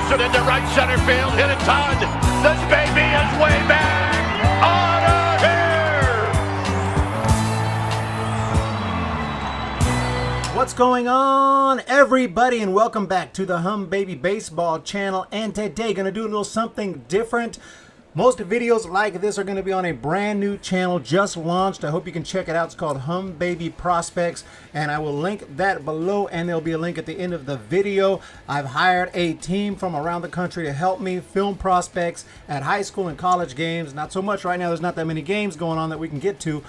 Throws it into right center field. Hit a ton. This baby is way back. On here. What's going on, everybody, and welcome back to the Humm Baby Baseball channel. And today, gonna do a little something different. Most videos like this are going to be on a brand new channel just launched. I hope you can check it out. It's called Humm Baby Prospects, and I will link that below, and there'll be a link at the end of the video. I've hired a team from around the country to help me film prospects at high school and college games. Not so much right now. There's not that many games going on that we can get to,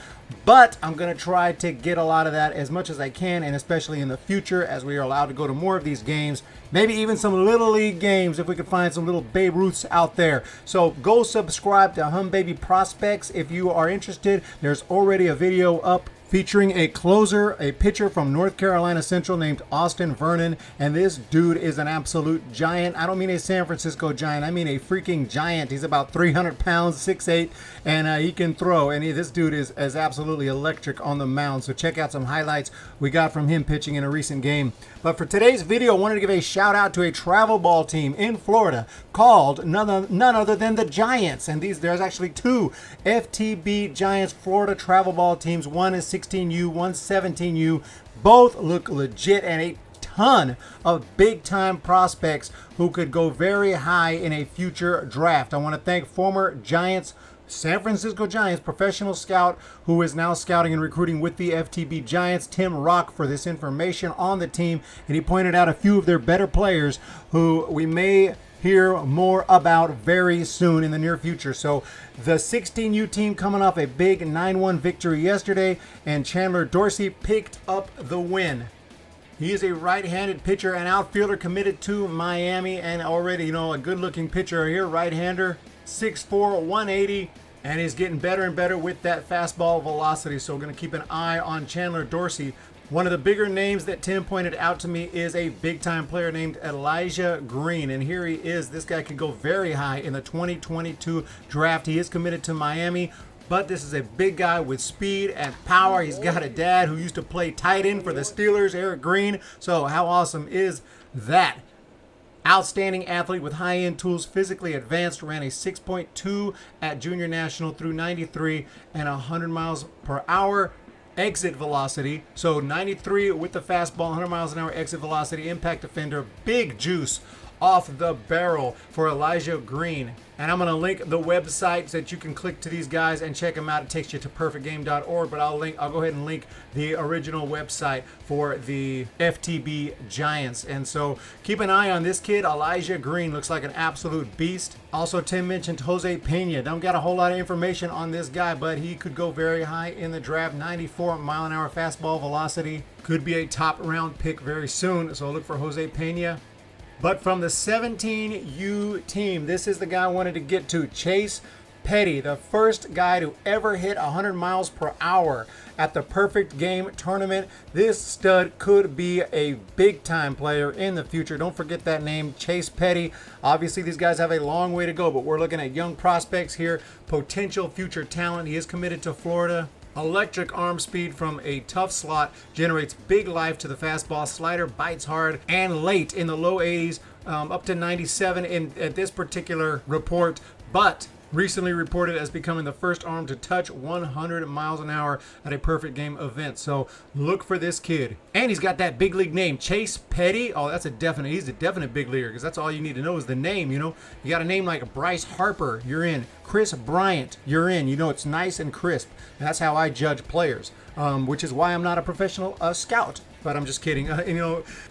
but I'm going to try to get a lot of that as much as I can, and especially in the future as we are allowed to go to more of these games. Maybe even some Little League games if we could find some little Babe Ruths out there. So go subscribe to Humm Baby Prospects if you are interested. There's already a video up featuring a closer, a pitcher from North Carolina Central named Austin Vernon, and this dude is an absolute giant. I don't mean a San Francisco giant, I mean a freaking giant. He's about 300 pounds, 6'8", and he can throw, and this dude is absolutely electric on the mound. So check out some highlights we got from him pitching in a recent game. But for today's video, I wanted to give a shout out to a travel ball team in Florida called none other than the Giants. And there's actually two FTB Giants Florida travel ball teams. One is 16U, one 17U. Both look legit, and a ton of big time prospects who could go very high in a future draft. I want to thank former Giants, San Francisco Giants professional scout who is now scouting and recruiting with the FTB Giants, Tim Rock, for this information on the team. And he pointed out a few of their better players who we may hear more about very soon in the near future. So the 16U team coming off a big 9-1 victory yesterday, and Chandler Dorsey picked up the win. He is a right-handed pitcher and outfielder committed to Miami, and already, a good-looking pitcher here, right-hander, 6'4", 180, and he's getting better and better with that fastball velocity. So we're going to keep an eye on Chandler Dorsey. One of the bigger names that Tim pointed out to me is a big-time player named Elijah Green, and here he is. This guy could go very high in the 2022 draft. He is committed to Miami, but this is a big guy with speed and power. He's got a dad who used to play tight end for the Steelers, Eric Green. So how awesome is that? Outstanding athlete with high-end tools, physically advanced, ran a 6.2 at Junior National through 93 and 100 miles per hour exit velocity. So 93 with the fastball, 100 miles an hour exit velocity, impact defender, big juice off the barrel for Elijah Green. And I'm going to link the website so that you can click to these guys and check them out. It takes you to perfectgame.org, but I'll go ahead and link the original website for the FTB Giants. And so keep an eye on this kid. Elijah Green looks like an absolute beast. Also, Tim mentioned Jose Pena. Don't got a whole lot of information on this guy, but he could go very high in the draft. 94 mile an hour fastball velocity. Could be a top round pick very soon. So look for Jose Pena. But from the 17U team, this is the guy I wanted to get to. Chase Petty, the first guy to ever hit 100 miles per hour at the Perfect Game tournament. This stud could be a big-time player in the future. Don't forget that name, Chase Petty. Obviously, these guys have a long way to go, but we're looking at young prospects here, potential future talent. He is committed to Florida. Electric arm speed from a tough slot, generates big life to the fastball. Slider bites hard and late in the low 80s, up to 97 at this particular report, but recently reported as becoming the first arm to touch 100 miles an hour at a Perfect Game event. So look for this kid. And he's got that big league name, Chase Petty. Oh, he's a definite big leaguer, because that's all you need to know is the name, You got a name like Bryce Harper, you're in. Chris Bryant, you're in. It's nice and crisp. And that's how I judge players, which is why I'm not a professional scout. But I'm just kidding.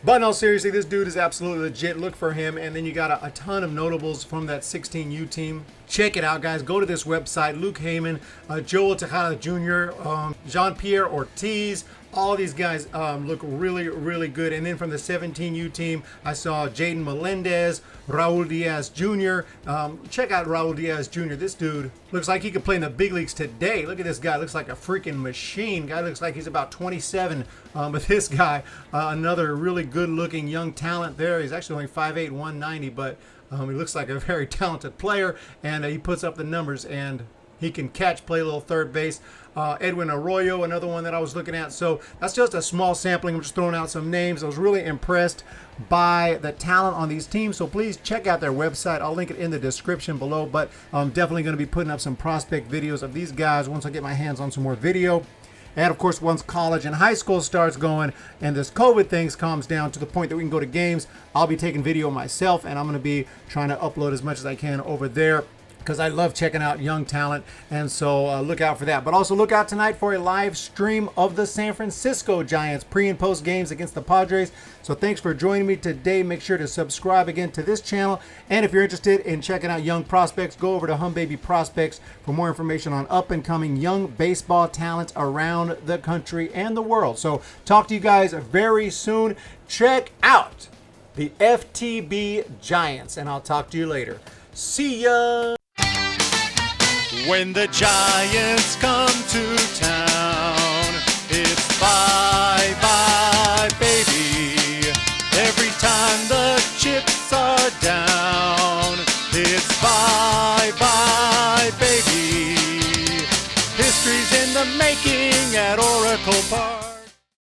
But no, seriously, this dude is absolutely legit. Look for him. And then you got a ton of notables from that 16U team. Check it out, guys. Go to this website. Luke Heyman, Joel Tejada Jr., Jean-Pierre Ortiz. All these guys look really, really good. And then from the 17U team, I saw Jaden Melendez, Raul Diaz Jr. Check out Raul Diaz Jr. This dude looks like he could play in the big leagues today. Look at this guy. Looks like a freaking machine. Guy looks like he's about 27. But this guy, another really good-looking young talent there. He's actually only 5'8", 190, but he looks like a very talented player, and he puts up the numbers. And He can catch, play a little third base. Edwin Arroyo, another one that I was looking at. So that's just a small sampling. I'm just throwing out some names. I was really impressed by the talent on these teams. So please check out their website. I'll link it in the description below. But I'm definitely going to be putting up some prospect videos of these guys once I get my hands on some more video. And of course, once college and high school starts going and this COVID thing calms down to the point that we can go to games, I'll be taking video myself, and I'm going to be trying to upload as much as I can over there, because I love checking out young talent, and so look out for that. But also look out tonight for a live stream of the San Francisco Giants pre and post games against the Padres. So thanks for joining me today. Make sure to subscribe again to this channel, and if you're interested in checking out young prospects, go over to Humm Baby Prospects for more information on up and coming young baseball talent around the country and the world. So talk to you guys very soon. Check out the FTB Giants, and I'll talk to you later. See ya. When the Giants come to town, it's bye-bye, baby. Every time the chips are down, it's bye-bye, baby. History's in the making at Oracle Park.